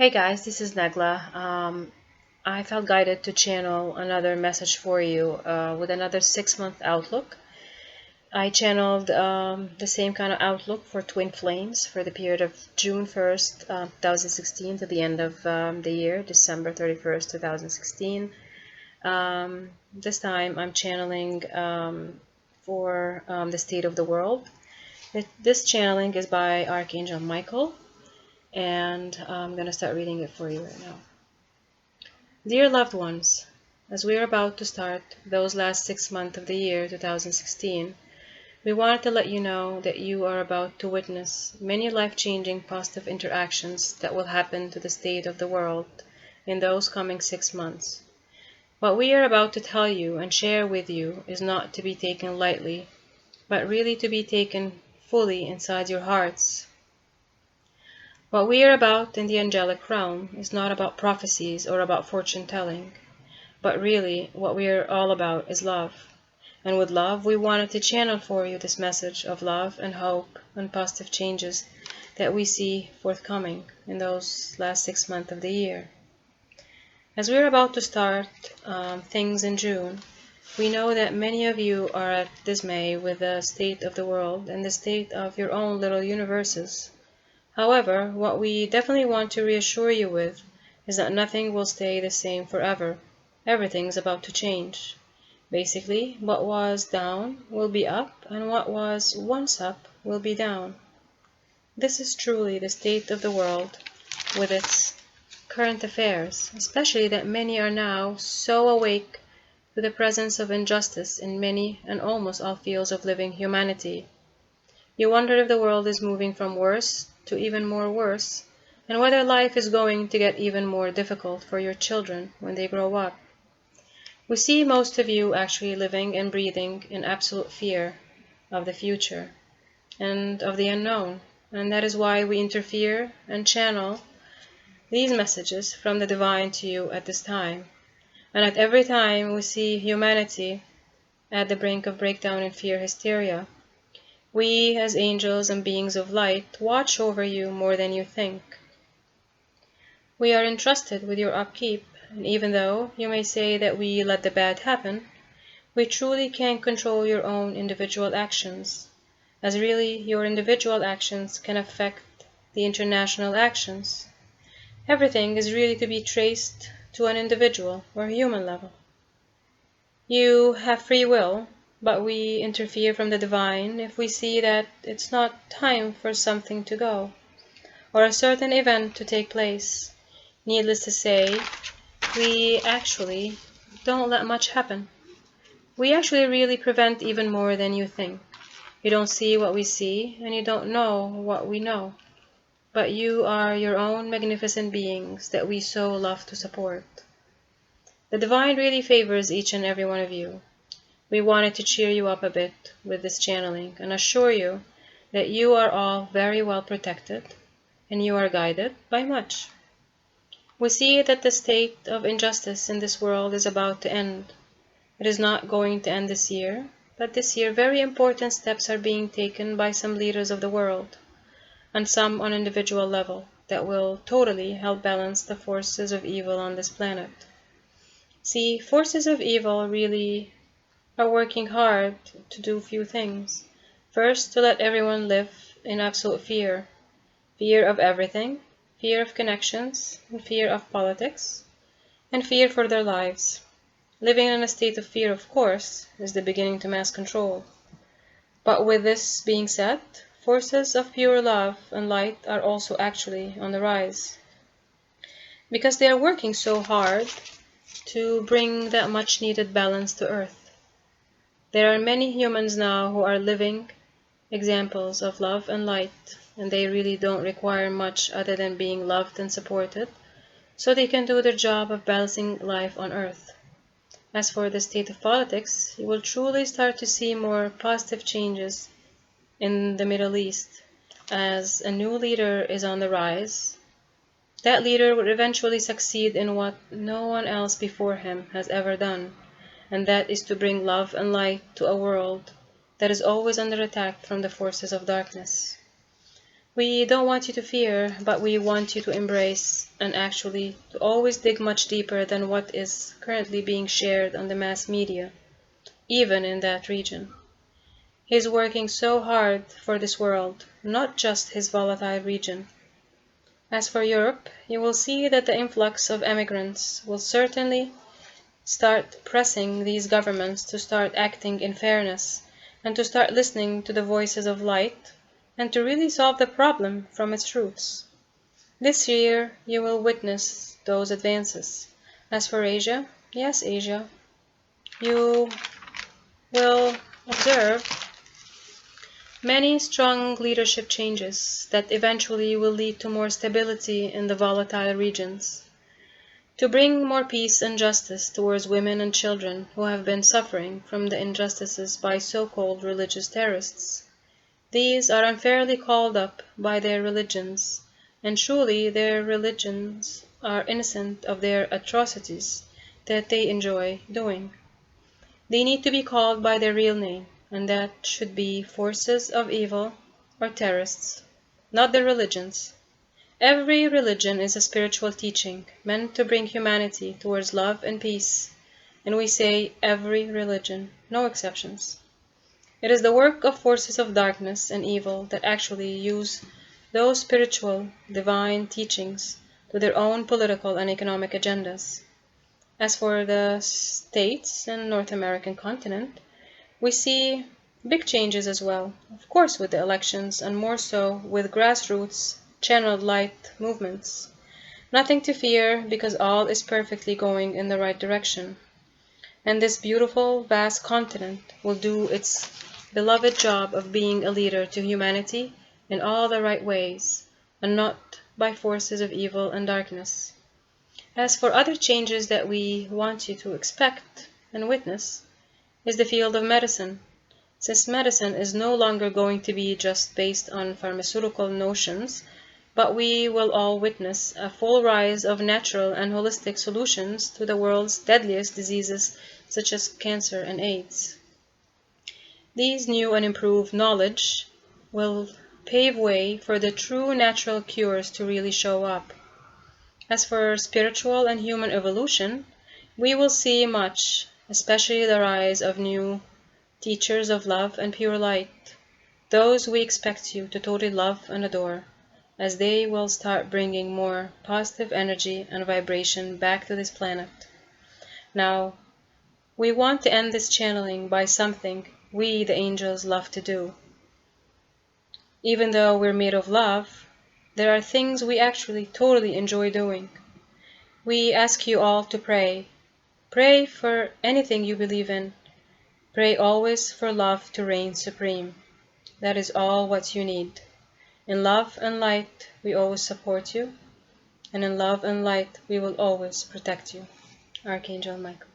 Hey guys, this is Negla. I felt guided to channel another message for you with another 6 month outlook. I channeled the same kind of outlook for twin flames for the period of June 1st, 2016 to the end of the year, December 31st, 2016. This time I'm channeling for the state of the world. This channeling is by Archangel Michael, and I'm going to start reading it for you right now. Dear loved ones, as we are about to start those last 6 months of the year 2016, we wanted to let you know that you are about to witness many life-changing positive interactions that will happen to the state of the world in those coming 6 months. What we are about to tell you and share with you is not to be taken lightly, but really to be taken fully inside your hearts. What we are about in the angelic realm is not about prophecies or about fortune telling, but really what we are all about is love. And with love, we wanted to channel for you this message of love and hope and positive changes that we see forthcoming in those last 6 months of the year. As we're about to start things in June, we know that many of you are at dismay with the state of the world and the state of your own little universes. However, what we definitely want to reassure you with is that nothing will stay the same forever. Everything's about to change. Basically, what was down will be up, and what was once up will be down. This is truly the state of the world with its current affairs, especially that many are now so awake to the presence of injustice in many and almost all fields of living humanity. You wonder if the world is moving from worse to even more worse, and whether life is going to get even more difficult for your children when they grow up. We see most of you actually living and breathing in absolute fear of the future and of the unknown, and that is why we interfere and channel these messages from the divine to you at this time. And at every time we see humanity at the brink of breakdown in fear hysteria, we, as angels and beings of light, watch over you more than you think. We are entrusted with your upkeep, and even though you may say that we let the bad happen, we truly can't control your own individual actions, as really your individual actions can affect the international actions. Everything is really to be traced to an individual or human level. You have free will, but we interfere from the divine if we see that it's not time for something to go, or a certain event to take place. Needless to say, we actually don't let much happen. We actually really prevent even more than you think. You don't see what we see, and you don't know what we know. But you are your own magnificent beings that we so love to support. The divine really favors each and every one of you. We wanted to cheer you up a bit with this channeling and assure you that you are all very well protected and you are guided by much. We see that the state of injustice in this world is about to end. It is not going to end this year, but this year very important steps are being taken by some leaders of the world, and some on individual level, that will totally help balance the forces of evil on this planet. See, forces of evil really are working hard to do few things. First, to let everyone live in absolute fear. Fear of everything, fear of connections, and fear of politics, and fear for their lives. Living in a state of fear, of course, is the beginning to mass control. But with this being said, forces of pure love and light are also actually on the rise, because they are working so hard to bring that much needed balance to Earth. There are many humans now who are living examples of love and light, and they really don't require much other than being loved and supported, so they can do their job of balancing life on Earth. As for the state of politics, you will truly start to see more positive changes in the Middle East, as a new leader is on the rise. That leader would eventually succeed in what no one else before him has ever done, and that is to bring love and light to a world that is always under attack from the forces of darkness. We don't want you to fear, but we want you to embrace and actually to always dig much deeper than what is currently being shared on the mass media, even in that region. He's working so hard for this world, not just his volatile region. As for Europe, you will see that the influx of emigrants will certainly start pressing these governments to start acting in fairness and to start listening to the voices of light and to really solve the problem from its roots. This year you will witness those advances. As for Asia, yes, Asia, you will observe many strong leadership changes that eventually will lead to more stability in the volatile regions, to bring more peace and justice towards women and children who have been suffering from the injustices by so-called religious terrorists. These are unfairly called up by their religions, and truly their religions are innocent of their atrocities that they enjoy doing. They need to be called by their real name, and that should be forces of evil or terrorists, not their religions. Every religion is a spiritual teaching meant to bring humanity towards love and peace, and we say every religion, no exceptions. It is the work of forces of darkness and evil that actually use those spiritual, divine teachings to their own political and economic agendas. As for the states and North American continent, we see big changes as well, of course with the elections and more so with grassroots channeled light movements. Nothing to fear because all is perfectly going in the right direction. And this beautiful, vast continent will do its beloved job of being a leader to humanity in all the right ways, and not by forces of evil and darkness. As for other changes that we want you to expect and witness, is the field of medicine, since medicine is no longer going to be just based on pharmaceutical notions, but we will all witness a full rise of natural and holistic solutions to the world's deadliest diseases such as cancer and AIDS. These new and improved knowledge will pave way for the true natural cures to really show up. As for spiritual and human evolution, we will see much, especially the rise of new teachers of love and pure light, those we expect you to totally love and adore, as they will start bringing more positive energy and vibration back to this planet. Now, we want to end this channeling by something we, the angels, love to do. Even though we're made of love, there are things we actually totally enjoy doing. We ask you all to pray. Pray for anything you believe in. Pray always for love to reign supreme. That is all what you need. In love and light, we always support you, and in love and light, we will always protect you. Archangel Michael.